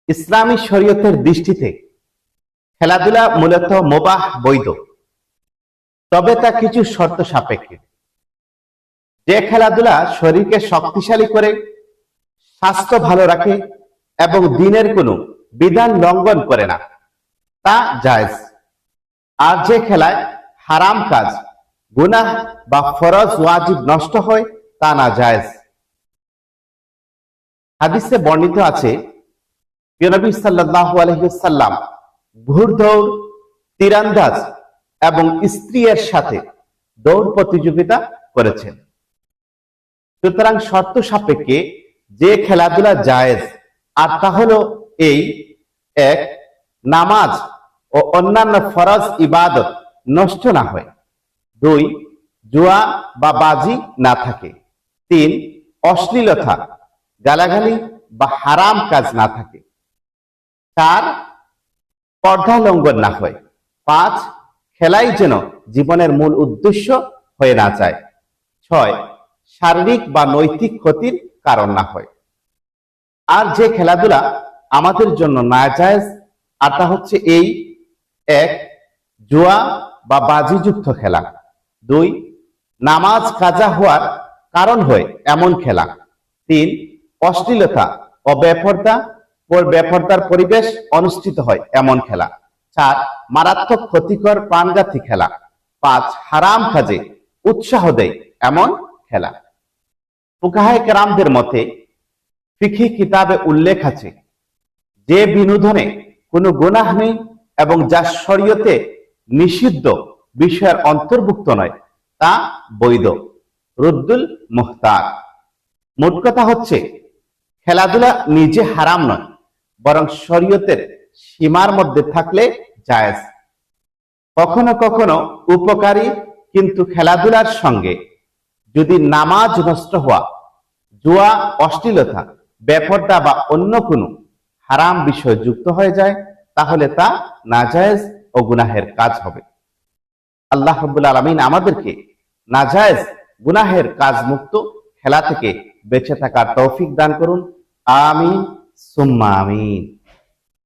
ইসলামী শরীয়তের দৃষ্টিতে খেলাধুলা মূলত মুবাহ, বৈধ, তবে তা কিছু শর্ত সাপেক্ষে। যে খেলাধুলা শরীরকে শক্তিশালী করে, স্বাস্থ্য ভালো রাখে এবং দিনের কোনো বিধান লঙ্ঘন করে না, তা জায়েজ। আর যে খেলায় হারাম কাজ, গুনাহ বা ফরজ ওয়াজিব নষ্ট হয়, তা না জায়েজ। হাদিসে বর্ণিত আছে, নবী সাল্লাল্লাহু আলাইহি ওয়াসাল্লাম ঘুড়দৌড়, তীরন্দাজ এবং স্ত্রীর সাথে দৌড় প্রতিযোগিতা করেছেন। সুতরাং শর্ত সাপেক্ষে যে খেলাধুলা জায়েজ, আর তা হলো এই: এক, নামাজ ও অন্যান্য ফরজ ইবাদত নষ্ট না হয়। দুই, জুয়া বা বাজি না থাকে। তিন, অশ্লীলতা, গালাগালি বা হারাম কাজ না থাকে। চার, পর্দা লঙ্ঘন না হয়। পাঁচ, খেলাই যেন জীবনের মূল উদ্দেশ্য হয়ে না যায়। ছয়, শারীরিক বা নৈতিক ক্ষতির কারণ না হয়। আর যে খেলাধুলা আমাদের জন্য নাজায়েজ, আর তা হচ্ছে এই: এক, জুয়া বা বাজিযুক্ত খেলা। দুই, নামাজ কাজা হওয়ার কারণ হয় এমন খেলা। তিন, অশ্লীলতা ও বেপরদার পরিবেশ অনুষ্ঠিত হয় এমন খেলা। চার, মারাত্মক ক্ষতিকর প্রাণঘাতী খেলা। পাঁচ, হারাম কাজে উৎসাহ দেয় এমন খেলা। ফুকাহায়ে কেরামদের মতে ফিকহি কিতাবে উল্লেখ আছে, যে বিনোদনে কোনো গুনাহ নেই এবং যা শরীয়তে নিষিদ্ধ বিষয়ের অন্তর্ভুক্ত নয়, তা বৈধ। রুদ্দুল মুখতার। মোট কথা হচ্ছে, খেলাধুলা নিজে হারাম নয়, বরং শরীয়তের সীমার মধ্যে থাকলে জায়েজ। কখনো কখনো উপকারী, কিন্তু খেলাধুলার সঙ্গে যদি নামাজ নষ্ট হওয়া, জুয়া, অশ্লীলতা, বেপরদা বা অন্য কোনো হারাম বিষয় যুক্ত হয়ে যায়, তাহলে তা নাজায়েজ ও গুনাহের কাজ হবে। আল্লাহ রাব্বুল আলামিন আমাদেরকে নাজায়েজ, গুনাহের কাজ মুক্ত খেলা থেকে বেঁচে থাকার তৌফিক দান করুন। আমিন সুম্মা আমিন।